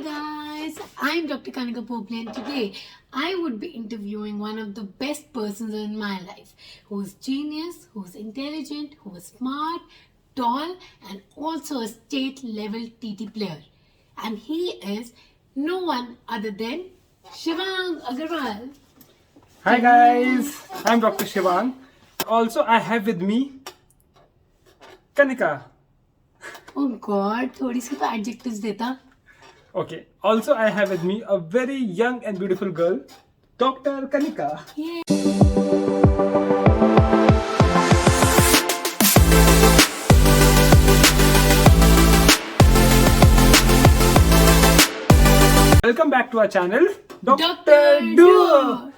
guys, I'm Dr. Kanika Pople and today I would be interviewing one of the best persons in my life who's genius, who's intelligent, who's smart, tall and also a state level TT player. And he is no one other than Shivang Agarwal. Hi guys, I'm Dr. Shivang. Also I have with me Kanika. Oh God, थोड़ी सी तो adjectives देता. Okay. Also I have with me a very young and beautiful girl, Dr. Kanika. Yay. Welcome back to our channel, Dr. Duo.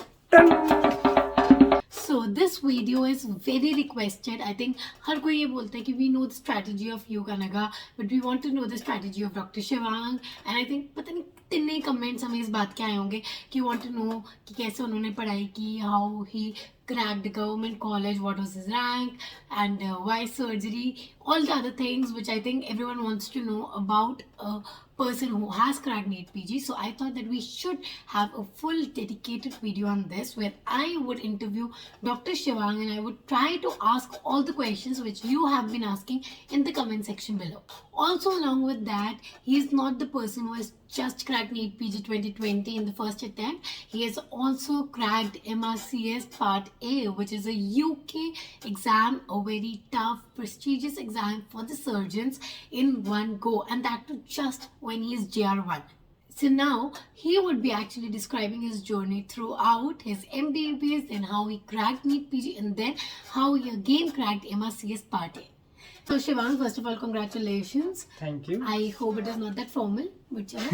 So this video is very requested. I think हर कोई ये बोलता है कि we know the strategy of you Kanika, but we want to know the strategy of Dr. Shivang. And I think पता नहीं कितने comments हमें इस बात के आए होंगे कि want to know कि कैसे उन्होंने पढ़ाई की, how he cracked the government college, what was his rank, and why surgery, all the other things which I think everyone wants to know about a person who has cracked NEET PG. So I thought that we should have a full dedicated video on this where I would interview Dr. Shivang and I would try to ask all the questions which you have been asking in the comment section below. Also along with that, he is not the person who has just cracked NEET PG 2020 in the first attempt. He has also cracked MRCS Part A, which is a UK exam, a very tough, prestigious exam for the surgeons in one go, and that too just when he is JR1. So now he would be actually describing his journey throughout his MBBS, then how he cracked NEET PG, and then how he again cracked MRCS Part A. So Shivang, first of all, congratulations. Thank you. I hope it is not that formal, but yeah.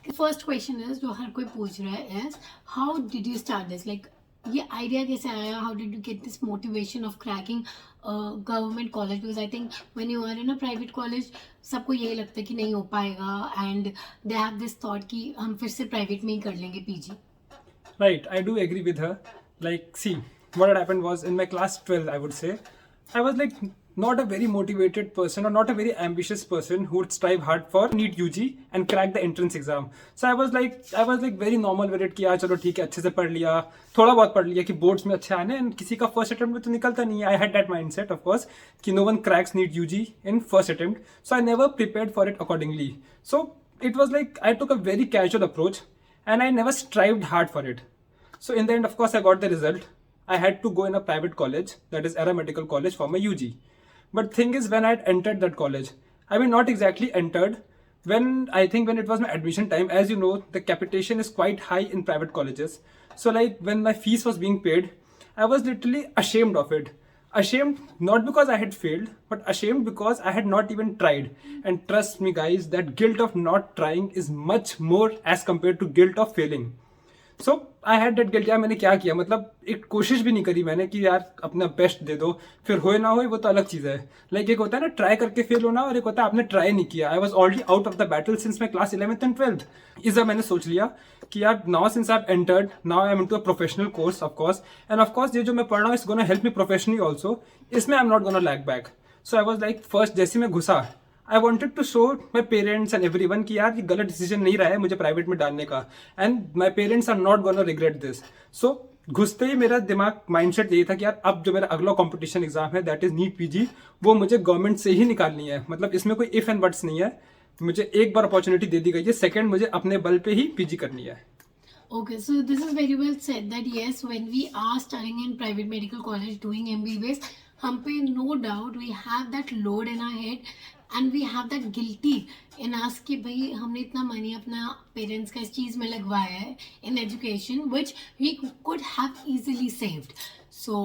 The first question is, जो हर कोई पूछ रहा है, is how did you start this? Like, ये idea कैसे आया? How did you get this motivation of cracking a government college? Because I think when you are in a private college, सबको यही लगता है कि नहीं हो पाएगा, and they have this thought कि हम फिर से private में ही कर लेंगे PG. Right, I do agree with her. Like, see, what had happened was in my class 12, I would say, I was like not a very motivated person or not a very ambitious person who would strive hard for NEET UG and crack the entrance exam. So I was like very normal with it कि यार चलो ठीक है अच्छे से पढ़ लिया, थोड़ा बहुत पढ़ लिया कि बोर्ड्स में अच्छे आने, and किसी का फर्स्ट अटेम्प्ट में तो निकलता नहीं है. I had that mindset of course कि no one cracks NEET UG in first attempt. So I never prepared for it accordingly. So it was like I took a very casual approach and I never strived hard for it. So in the end, of course, I got the result. I had to go in a private college, that is Era Medical College, for my UG. But thing is, when I had entered that college, I mean not exactly entered, when it was my admission time, as you know, the capitation is quite high in private colleges. So like when my fees was being paid, I was literally ashamed of it. Ashamed not because I had failed, but ashamed because I had not even tried. And trust me guys, that guilt of not trying is much more as compared to guilt of failing. So I had that guilt. यार मैंने क्या किया, मतलब एक कोशिश भी नहीं करी मैंने कि यार अपना बेस्ट दे दो, फिर होए ना होए वो तो अलग चीज़ है. लाइक एक होता है ना ट्राई करके फेल होना, और एक होता है आपने ट्राई नहीं किया. I was already out of the battle since my class 11th and 12th. इस बार मैंने सोच लिया कि यार now since I have entered, now I am into a professional course of course, and of course ये जो मैं पढ़ रहा हूँ it's gonna help me professionally also. इसमें I am not gonna lag back. So I was like first जैसे मैं घुसा, I wanted to show my parents and everyone कि यार ये गलत डिसीजन नहीं रहा है मुझे प्राइवेट में डालने का, and my parents are not gonna regret this. So घुसते ही मेरा दिमाग माइंडसेट यही था कि यार अब जो मेरा अगला कंपटीशन एग्जाम है दैट इज नीट पीजी, वो मुझे गवर्नमेंट से ही निकालनी है. मतलब इसमें कोई इफ एंड बट्स नहीं है. मुझे एक बार अपॉर्चुनिटी दे दी गई है, सेकंड मुझे अपने बल पे ही पीजी करनी है. Okay, so this is very well said that yes, when we are studying in private medical college doing MBBS, हम पे no doubt we have that load in our head and we have that guilty in us कि भाई हमने इतना money अपना parents का इस चीज़ में लगवाया है in education which we could have easily saved. So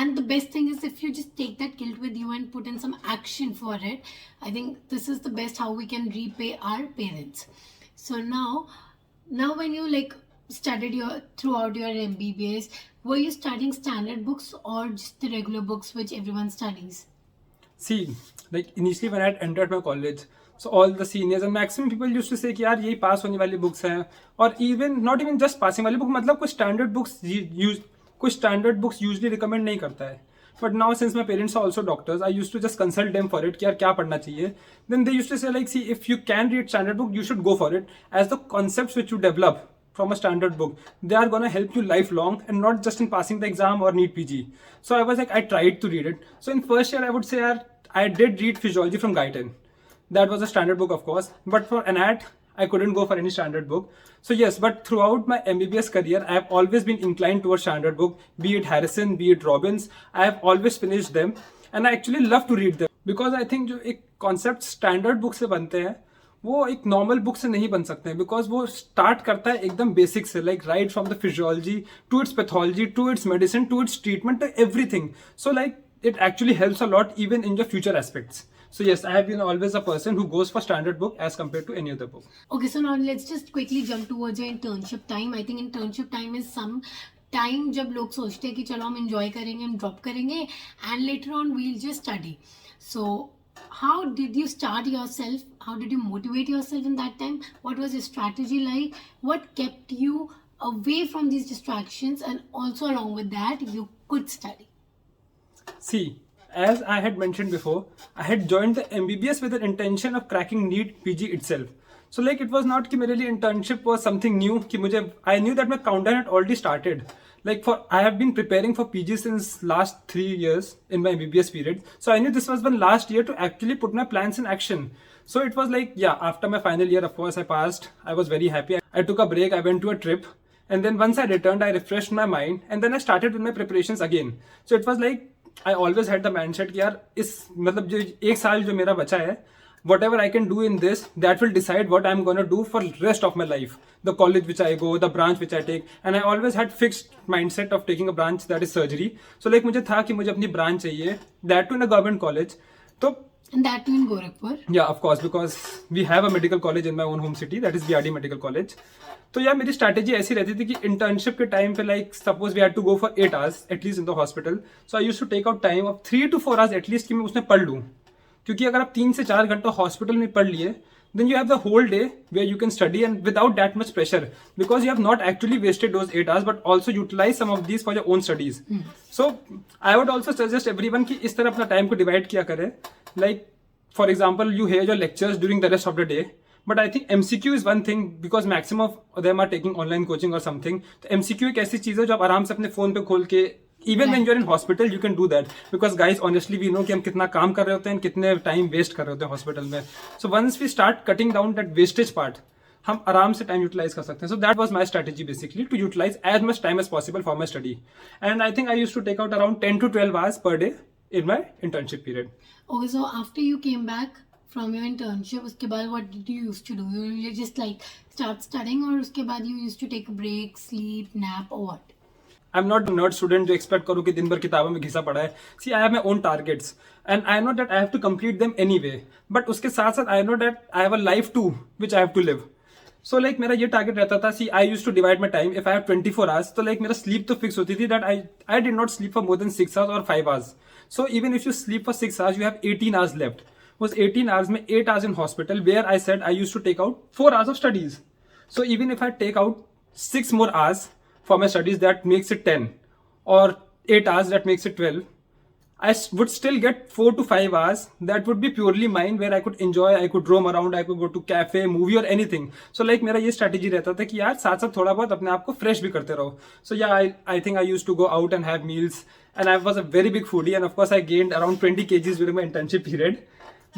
and the best thing is if you just take that guilt with you and put in some action for it, I think this is the best how we can repay our parents. So now when you like studied throughout your MBBS, were you studying standard books or just the regular books which everyone studies? See, like initially when I had entered my college, so all the seniors and maximum people used to say कि यार यही पास होने वाली books हैं, और even not even just passing वाली book, मतलब कोई स्टैंडर्ड बुक्स यूजली रिकमेंड नहीं करता है. But now since my parents are also doctors, I used to just consult them for it कि यार क्या पढ़ना चाहिए. Then they used to say like, see, if you can read standard book, you should go for it, as the concepts which you develop from a standard book, they are gonna help you lifelong and not just in passing the exam or NEET PG. So I was like, I tried to read it. So in first year, I would say I did read physiology from Guyton. That was a standard book, of course. But for ANAT, I couldn't go for any standard book. So yes, but throughout my MBBS career, I have always been inclined towards standard book, be it Harrison, be it Robbins. I have always finished them, and I actually love to read them because I think जो एक concept standard book से बनते हैं, वो एक normal book से नहीं बन सकते हैं, बिकॉज वो स्टार्ट करता है एकदम बेसिक से, like right from the physiology to its pathology to its medicine to its treatment to everything. So like it actually helps a lot even in your future aspects. So yes, I have been always a person who goes for standard book as compared to any other book. Okay, so now let's just quickly jump towards your internship time. I think internship time is some time जब लोग सोचते हैं कि चलो हम enjoy करेंगे, हम drop करेंगे, and later on we'll just study. So how did you start yourself? How did you motivate yourself in that time? What was your strategy like? What kept you away from these distractions, and also along with that you could study? See, as I had mentioned before, I had joined the MBBS with the intention of cracking NEET PG itself. So like it was not कि मेरे लिए internship was something new कि मुझे, I knew that my countdown had already started. Like I have been preparing for PG since last 3 years in my MBBS period. So I knew this was one last year to actually put my plans in action. So it was like, yeah, after my final year, of course, I passed. I was very happy. I took a break. I went to a trip. And then once I returned, I refreshed my mind. And then I started with my preparations again. So it was like, I always had the mindset कि यार इस मतलब जो एक साल जो मेरा बचा है, whatever I can do in this, that will decide what I'm gonna do for rest of my life. The college which I go, the branch which I take, and I always had fixed mindset of taking a branch that is surgery. So like मुझे था कि मुझे अपनी branch चाहिए, that too in a government college. तो And that too in Gorakhpur? Yeah, of course, because we have a medical college in my own home city, that is BRD Medical College. तो यार मेरी strategy ऐसी रहती थी कि internship के time पे like suppose we had to go for 8 hours at least in the hospital. So I used to take out time of 3 to 4 hours at least कि मैं उसमें पढ़ लूँ, क्योंकि अगर आप 3 से 4 घंटा हॉस्पिटल में पढ़ लिए, then you have the whole day where you can study and without that much pressure, because you have not actually wasted those 8 hours but also utilize some of these for your own studies. So I would also suggest everyone कि इस तरह अपना time को divide किया करे. Like for example, you hear your lectures during the rest of the day, but I think MCQ is one thing because maximum of them are taking online coaching or something. तो MCQ एक ऐसी चीज है जो आप आराम से अपने फोन पे खोल के, even when you're in hospital you can do that, because guys honestly we know कि हम कितना काम कर रहे होते हैं, कितने टाइम वेस्ट कर रहे होते हैं हॉस्पिटल में. So once we start cutting down that wastage part, हम आराम से टाइम यूटिलाइज कर सकते हैं. So that was my strategy basically, to utilize as much time as possible for my study. And I think I used to take out around 10 to 12 hours per day in my internship period. Okay, so after you came back from your internship, उसके बाद what did you used to do? You just like start studying, और उसके बाद you used to take a break, sleep, nap, or what? I'm not a nerd student जो expect करूँ कि दिन भर किताबों में घिसा पड़ा है. See, I have my own targets and I know that I have to complete them anyway. But उसके साथ साथ I know that I have a life too which I have to live. So like मेरा ये target रहता था. See, I used to divide my time. If I have 24 hours, तो like मेरा sleep तो फिक्स होती थी that I did not sleep for more than 6 hours or 5 hours. So even if you sleep for 6 hours, you have 18 hours left. Was 18 hours में 8 hours in hospital, where I said I used to take out 4 hours of studies. So even if I take out 6 more hours for my studies, that makes it 10, or 8 hours that makes it 12. I would still get 4 to 5 hours that would be purely mine, where I could enjoy, I could roam around, I could go to cafe, movie or anything. So like मेरा ये strategy रहता था कि यार साथ साथ थोड़ा बहुत अपने आप को fresh भी करते रहो. So yeah, I think I used to go out and have meals, and I was a very big foodie, and of course I gained around 20 kgs during my internship period.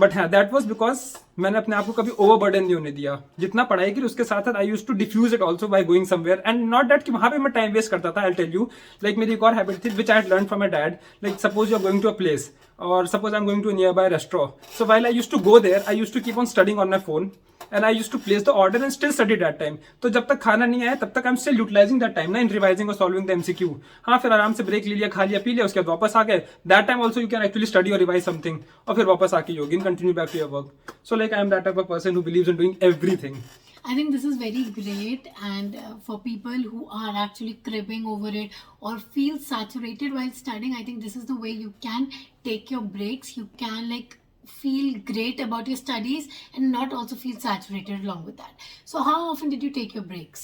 But हाँ, that was because मैंने अपने आप को कभी over burden नहीं होने दिया. जितना पढ़ाई की उसके साथ साथ I use to diffuse it also by going somewhere, and not that कि वहां पे मैं टाइम वेस्ट करता था. आई टेल यू, लाइक मेरी एक और हैबिट थी which I had learn from my dad. Like suppose you are going to a place, और suppose I am going to nearby restaurant. So while I use to go there, I use to keep on studying on my phone, and I used to place the order and still study that time. तो जब तक खाना नहीं आया तब तक I'm still utilizing that time ना in revising or solving the MCQ. हाँ, फिर आराम से ब्रेक ले लिया, खा लिया, पी लिया, उसके बाद वापस आ गए. That time also you can actually study or revise something, और फिर वापस आके you again continue back to your work. So like I am that type of person who believes in doing everything. I think this is very great, and for people who are actually cribbing over it or feel saturated while studying, I think this is the way you can take your breaks. You can like feel great about your studies and not also feel saturated along with that. So how often did you take your breaks?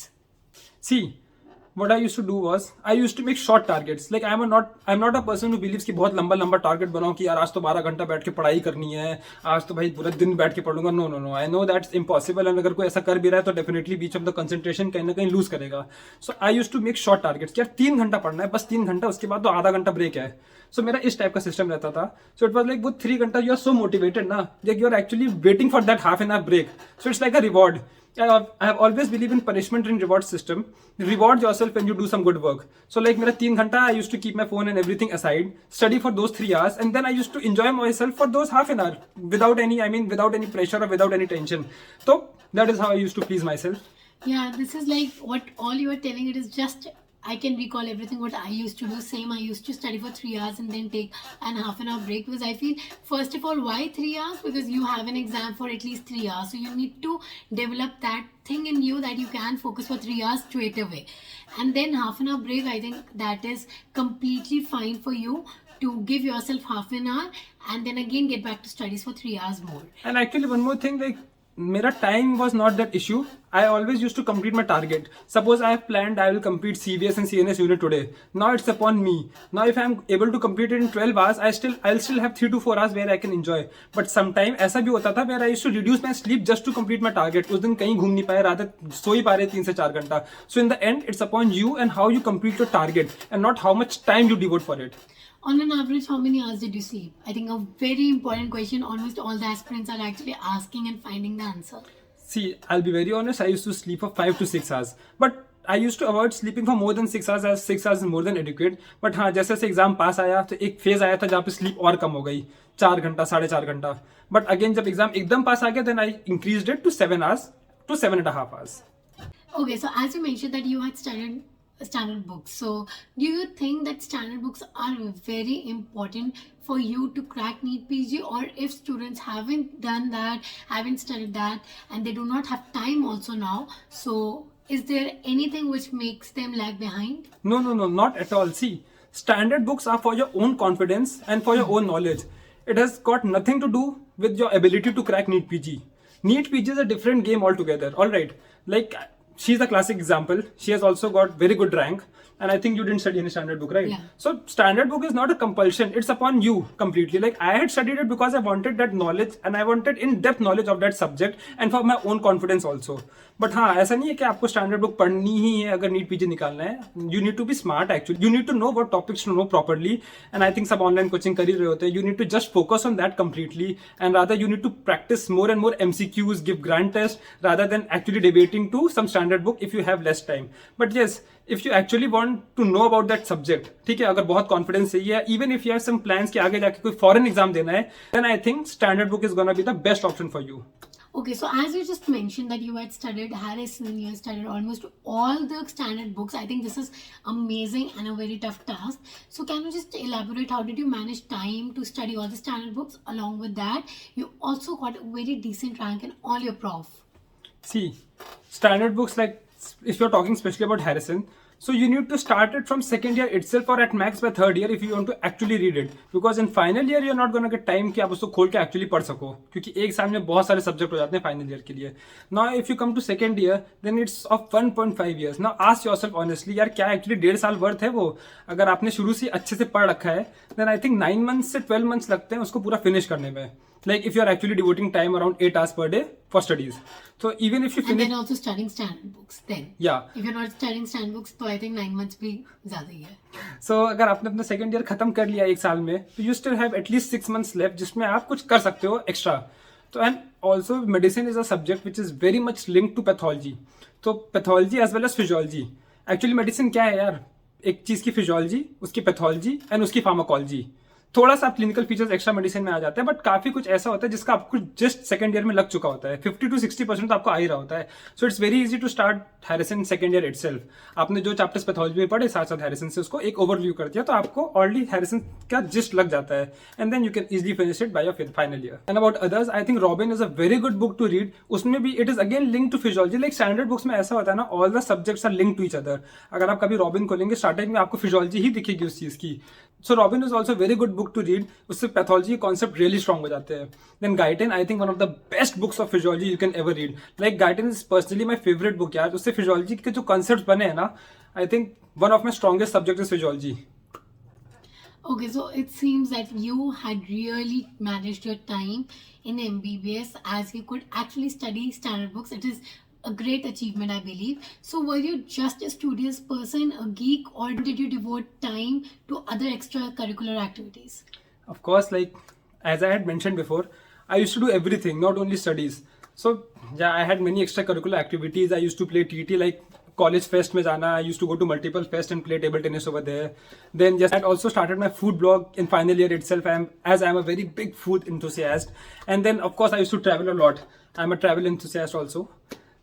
See, what I used to do was I used to make short targets. Like I'm not a person who believes कि बहुत लंबा target बनाओ कि यार आज तो 12 घंटा बैठ के पढ़ाई करनी है, आज तो भाई पूरा दिन बैठ के पढ़ूंगा. No, I know that's impossible. And अगर कोई ऐसा कर भी रहा है तो डेफिनेटली बीच ऑफ द कंसंट्रेशन कहीं ना कहीं लूज करेगा. So I use to make short targets. यार 3 घंटा पढ़ना है, बस 3 घंटा, उसके बाद तो आधा घंटा ब्रेक है. सो मेरा इस टाइप का सिस्टम रहता था. सो इट वॉज लाइक वो 3 घंटा यू आर सो मोटिवेटेड ना, like you are actually waiting for that half an hour break. So it's like a reward. I have always believed in punishment and reward system. Reward yourself when you do some good work. So like मेरा 3 घंटा I used to keep my phone and everything aside, study for those 3 hours, and then I used to enjoy myself for those half an hour without any pressure or without any tension. So that is how I used to please myself. Yeah, this is like what all you are telling. It is just I can recall everything what I used to do. Same, I used to study for 3 hours and then take an half an hour break, because I feel, first of all, why 3 hours? Because you have an exam for at least 3 hours. So you need to develop that thing in you that you can focus for 3 hours straight away. And then half an hour break, I think that is completely fine for you to give yourself half an hour and then again get back to studies for 3 hours more. And actually one more thing, like मेरा time was not that issue. I always used to complete my target. Suppose I have planned I will complete CVS and CNS unit today. Now it's upon me. Now if I am able to complete it in 12 hours, I'll still have 3 to 4 hours where I can enjoy. But sometime ऐसा भी होता था where I used to reduce my sleep just to complete my target. उस दिन कहीं घूम नहीं पाए, रात सो ही पा रहे 3 से 4 घंटा. So in the end, it's upon you and how you complete your target and not how much time you devote for it. On an average, how many hours did you sleep? I think a very important question. Almost all the aspirants are actually asking and finding the answer. See, I'll be very honest, I used to sleep for 5 to 6 hours. But I used to avoid sleeping for more than 6 hours, as 6 hours is more than adequate. But हाँ, जैसे जैसे exam पास आया तो एक phase आया था जहाँ पे स्लीप और कम हो गई, 4 घंटा, 4.5 घंटा. बट अगेन जब एग्जाम एकदम पास आ गया, then I increased it to 7 hours to 7.5 hours. Okay, so as you mentioned that you had studied standard books, so do you think that standard books are very important for you to crack NEET PG, or if students haven't done that, haven't studied that, and they do not have time also now, so is there anything which makes them lag behind? No, not at all. See, standard books are for your own confidence and for your own knowledge. It has got nothing to do with your ability to crack NEET PG. NEET PG is a different game altogether. All right, like she's a classic example. She has also got very good rank, and I think you didn't study any standard book, right? Yeah. So standard book is not a compulsion. It's upon you completely. Like I had studied it because I wanted that knowledge and I wanted in-depth knowledge of that subject and for my own confidence also. But हाँ, ऐसा नहीं है कि आपको standard book पढ़नी ही है अगर NEET PG निकालना है. You need to be smart actually. You need to know what topics to know properly. And I think सब ऑनलाइन कोचिंग कर ही रहे होते हैं. You need to just focus on that completely, and rather you need to practice more and more MCQs, give grand test rather than actually debating to some standard book if you have less time. But yes, if you actually want to know about that subject, ठीक है, अगर बहुत confidence चाहिए, even if you have some plans कि आगे जाके कोई foreign exam देना है, then I think standard book is gonna be the best option for you. Okay, so as you just mentioned that you had studied Harrison, you had studied almost all the standard books. I think this is amazing and a very tough task. So can you just elaborate, how did you manage time to study all the standard books? Along with that, you also got a very decent rank in all your prof. See, standard books, like if you're talking especially about Harrison, so you need to start it from second year itself, or at max by third year if you want to actually read it, because in final year you're not going to get time कि आप उसको खोल के actually पढ़ सको, क्योंकि एक साल में बहुत सारे सब्जेक्ट हो जाते हैं फाइनल ईयर के लिए. Now if you come to second year, then it's of 1.5 years. Now ask yourself honestly, यार क्या actually 1.5 साल वर्थ है वो? अगर आपने शुरू से अच्छे से पढ़ रखा है, then I think 9 months से 12 months लगते हैं उसको पूरा फिनिश करने में. Like if you are actually devoting time around 8 hours per day for studies. So even if you finish, and then also studying standard books, then yeah, if you're not studying standard books, तो I think 9 months भी ज़्यादा ही है. So अगर आपने अपना second year खत्म कर लिया एक साल में, तो you still have at least 6 months left जिसमें आप कुछ कर सकते हो एक्स्ट्रा. तो and also medicine is a subject which is very much link to pathology. तो pathology as well as physiology. Actually medicine क्या है यार? एक चीज की फिजियोलॉजी, उसकी पैथोलॉजी एंड उसकी फार्माकोलॉजी. थोड़ा सा क्लिनिकल फीचर्स एक्स्ट्रा मेडिसिन में आ जाते हैं, बट काफी कुछ ऐसा होता है जिसका आपको जस्ट सेकंड ईयर में लग चुका होता है. 50 to 60% तो आपको आ ही रहा होता है. So it's very easy to start Harrison second year itself. आपने जो चैप्टर्स पैथोलॉजी में पढ़े साथ साथ हैरिसन से उसको एक ओवरव्यू कर दिया, तो आपको ऑलरेडी हैरिसन का जिस्ट लग जाता है, and then you can easily finish it by your final year. And about others, I think Robin is a very good book to read. उसमें भी it is again link to physiology. Like standard books में ऐसा होता है ना, all the subjects are link to each other. अगर आप कभी रॉबिन खोलेंगे, स्टार्टिंग में आपको फिजियोलॉजी ही दिखेगी उस चीज की. So Robin is also a very good book to read. उससे pathology concept really strong हो जाते हैं. Then Guyton, I think one of the best books of physiology you can ever read. Like Guyton is personally my favorite book यार. उससे physiology के जो concepts बने हैं ना, I think one of my strongest subjects is physiology. Okay, so it seems that you had really managed your time in MBBS as you could actually study standard books. It is a great achievement, I believe. So, were you just a studious person, a geek, or did you devote time to other extracurricular activities? Of course, like as I had mentioned before, I used to do everything, not only studies. So yeah, I had many extracurricular activities. I used to play TT, like college fest में जाना. I used to go to multiple fest and play table tennis over there. Then just I had also started my food blog in final year itself. I am a very big food enthusiast. And then of course I used to travel a lot. I'm a travel enthusiast also.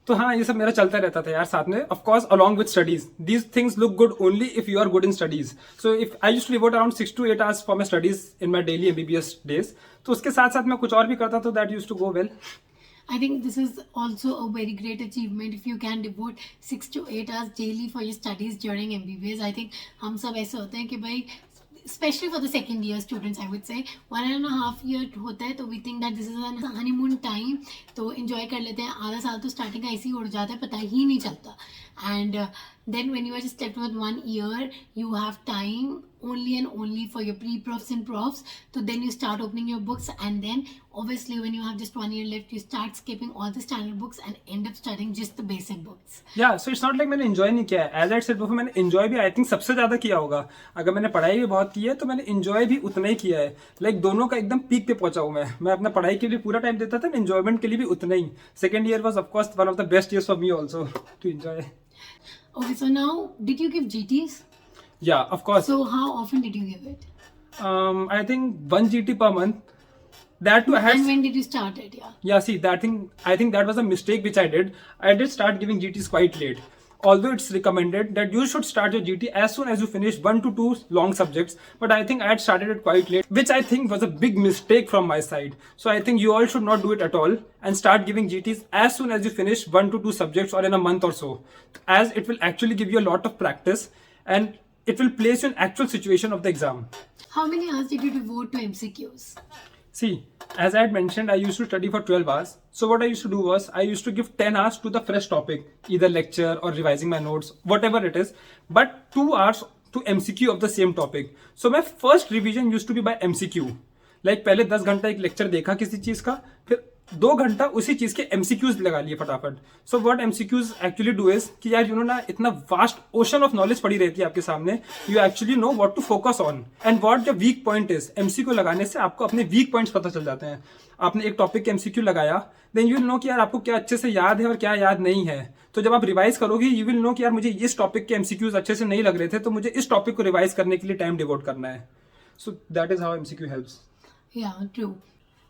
तो हाँ, ये सब मेरा चलता रहता था यार साथ में. Of course, along with studies, these things look good only if you are good in studies. So if I used to devote around 6 to 8 hours for my studies in my daily MBBS days, तो उसके साथ साथ मैं कुछ और भी करता तो that used to go well. I think this is also a very great achievement if you can devote 6 to 8 hours daily for your studies during MBBS. I think हम सब ऐसे होते हैं कि भाई, especially for the second year students, I would say 1.5 year होता है, तो we think that this is an honeymoon time, तो enjoy कर लेते हैं. आधा साल तो starting का ऐसे ही उड़ जाता है, पता ही नहीं चलता. And then when you are just left with 1 year, you have time only and only for your pre-profs and profs. So then you start opening your books, and then obviously when you have just 1 year left, you start skipping all the standard books and end up studying just the basic books. Yeah, so it's not like मैंने enjoy नहीं किया है. As I said before, मैंने enjoy भी I think सबसे ज़्यादा किया होगा. अगर मैंने पढ़ाई भी बहुत की है तो मैंने enjoy भी उतना ही किया है. Like दोनों का एकदम पीक पे पहुंचा हूँ मैं. मैं अपना पढ़ाई के लिए पूरा टाइम देता था, enjoyment के लिए भी उतना ही. Second year was of course one of the best years for me also to enjoy. Okay, so now did you give GTs? Yeah, of course. So how often did you give it? I think 1 GT per month. That too I had. And when did you start it? Yeah. Yeah, see that thing. I think that was a mistake which I did. I did start giving GTs quite late. Although it's recommended that you should start your GT as soon as you finish 1 to 2 long subjects, but I think I had started it quite late, which I think was a big mistake from my side. So I think you all should not do it at all and start giving GTs as soon as you finish 1 to 2 subjects or in a month or so, as it will actually give you a lot of practice and it will place you in actual situation of the exam. How many hours did you devote to MCQs? See, as I had mentioned, I used to study for 12 hours. So what I used to do was, I used to give 10 hours to the fresh topic, either lecture or revising my notes, whatever it is, but 2 hours to MCQ of the same topic. So my first revision used to be by MCQ. Like पहले 10 घंटा एक lecture देखा किसी चीज का, फिर 2 घंटा उसी चीज के MCQs लगा लिए फटाफट. So what MCQs actually do is कि यार ना इतना vast ocean of knowledge पड़ी रहती है आपके सामने, you actually know what to focus on and what the weak point is. MCQ लगाने से आपको अपने weak points पता चल जाते हैं. आपने एक टॉपिक के MCQ लगाया, then you will know कि यार आपको क्या अच्छे से याद है और क्या याद नहीं है. तो जब आप रिवाइज करोगे, you will know कि यार मुझे इस टॉपिक के MCQs अच्छे से नहीं लग रहे थे, तो मुझे इस टॉपिक को रिवाइज करने के लिए टाइम डिवोट करना है. So that is how MCQ helps. Yeah, true.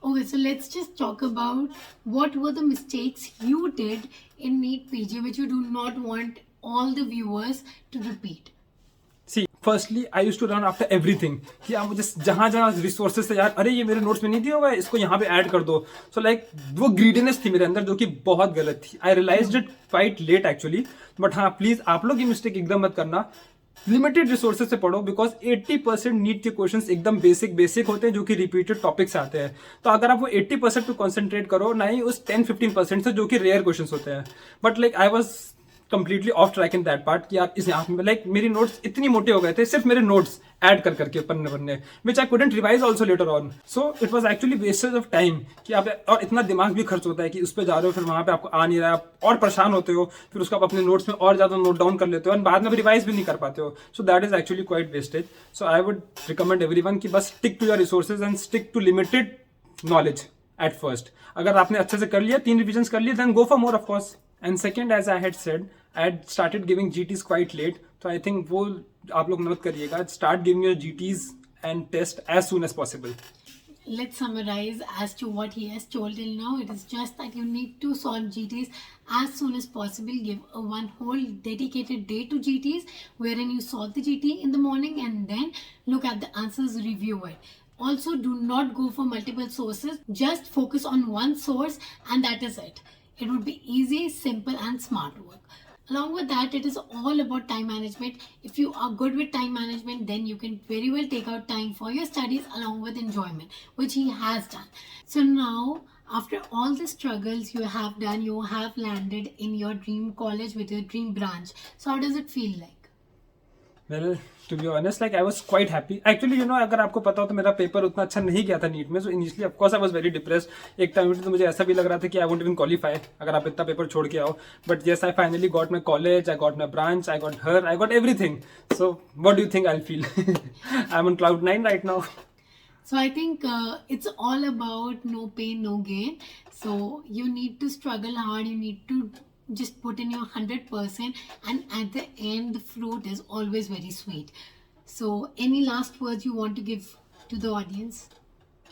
Okay, so let's just talk about what were the mistakes you did in NEET PG which you do not want all the viewers to repeat. See, firstly, I used to run after everything. कि यार मुझे जहाँ जहाँ resources थे यार, अरे ये मेरे notes में नहीं दिया हुआ है, इसको यहाँ पे add कर दो. So like वो greediness थी मेरे अंदर जो कि बहुत गलत थी. I realized it quite late actually. But हाँ, please आप लोग ये mistake एकदम मत करना. लिमिटेड रिसोर्सेज से पढ़ो, बिकॉज 80% नीट के क्वेश्चंस एकदम बेसिक होते हैं जो कि रिपीटेड टॉपिक से आते हैं. तो अगर आप वो 80% पे कॉन्सेंट्रेट करो, ना ही उस 10-15% से जो कि रेयर क्वेश्चंस होते हैं. But like I was completely off track in that part कि यार इस यहाँ पे लाइक मेरी नोट्स इतनी मोटे हो गए थे सिर्फ मेरे नोट्स ऐड कर करके पन्ने which I couldn't revise also later on. So it was actually wastage of time कि आप, और इतना दिमाग भी खर्च होता है कि उस पर जा रहे हो, फिर वहाँ पे आपको आ नहीं रहा है, आप और परेशान होते हो, फिर उसको आप अपने नोट्स में और ज़्यादा नोट डाउन कर लेते हो और बाद में रिवाइज भी नहीं कर पाते हो. So that is actually quite wastage. So I would recommend everyone कि बस stick to your resources and stick to limited knowledge at first. अगर आपने अच्छे से कर लिया, 3 revisions कर लिए, then go for more of course. And second, as I had said, I had started giving GTs quite late. So I think वो आप लोग मत करिएगा. Start giving your GTs and test as soon as possible. Let's summarize as to what he has told till now. It is just that you need to solve GTs as soon as possible. Give a one whole dedicated day to GTs wherein you solve the GT in the morning and then look at the answers, review it. Also, do not go for multiple sources. Just focus on one source and that is it. It would be easy, simple and smart work. Along with that, it is all about time management. If you are good with time management, then you can very well take out time for your studies along with enjoyment, which he has done. So now, after all the struggles you have done, you have landed in your dream college with your dream branch. So how does it feel like? Well, to be honest, like I was quite happy. Actually, अगर आपको पता हो तो मेरा paper उतना अच्छा नहीं गया था नीट में. So initially, of course, I was very depressed. एक टाइम पे तो मुझे ऐसा भी लग रहा था कि I won't even qualify अगर आप इतना पेपर छोड़ के आओ. But yes, I finally got my college, I got my branch, I got her, I got everything. So what do you think I'll feel? I'm on cloud 9 right now. So I think it's all about no pain, no gain. So you need to struggle hard. You need to just put in your 100%, and at the end, the fruit is always very sweet. So, any last words you want to give to the audience?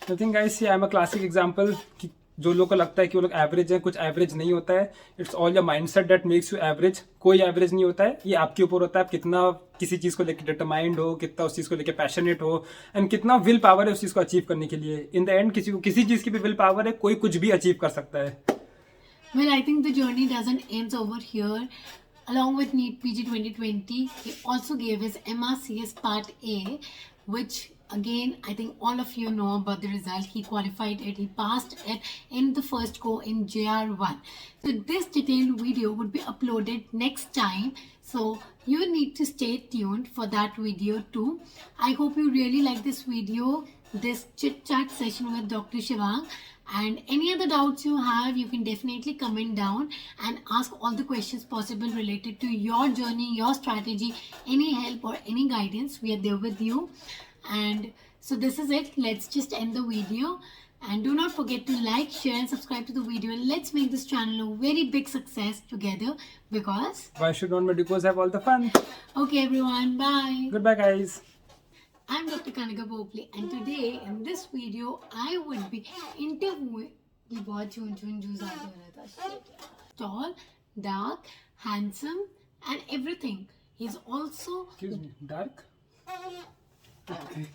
I think guys, see, I'm a classic example कि जो लोग को लगता है कि वो लोग average हैं, कुछ एवरेज नहीं होता है. It's all your mindset that makes you average. कोई एवरेज नहीं होता है. ये आपके ऊपर होता है, आप कितना किसी चीज को लेकर डिटरमाइंड हो, कितना उस चीज को लेकर पैशनेट हो, एंड कितना विल पावर है उस चीज को अचीव करने के लिए. इन द एंड किसी को किसी चीज की भी विल पावर है, कोई कुछ भी अचीव कर सकता है. Well, I think the journey doesn't end over here. Along with NEET PG 2020, he also gave his MRCS Part A, which again, I think all of you know about the result. He qualified it, he passed it in the first go in JR1. So this detailed video would be uploaded next time. So you need to stay tuned for that video too. I hope you really like this video, this chit chat session with Dr. Shivang. And any other doubts you have, you can definitely comment down and ask all the questions possible related to your journey, your strategy, any help or any guidance. We are there with you. And so this is it. Let's just end the video. And do not forget to like, share and subscribe to the video. And let's make this channel a very big success together, because Why should non-medicals have all the fun? Okay everyone, bye. Goodbye guys. I'm Dr. Shivanggkp, and today in this video I would be interviewing. ये बहुत झूठ ज़्यादा हो रहा था. Shit. Tall, dark, handsome, and everything. He's also. Excuse me, dark? Okay.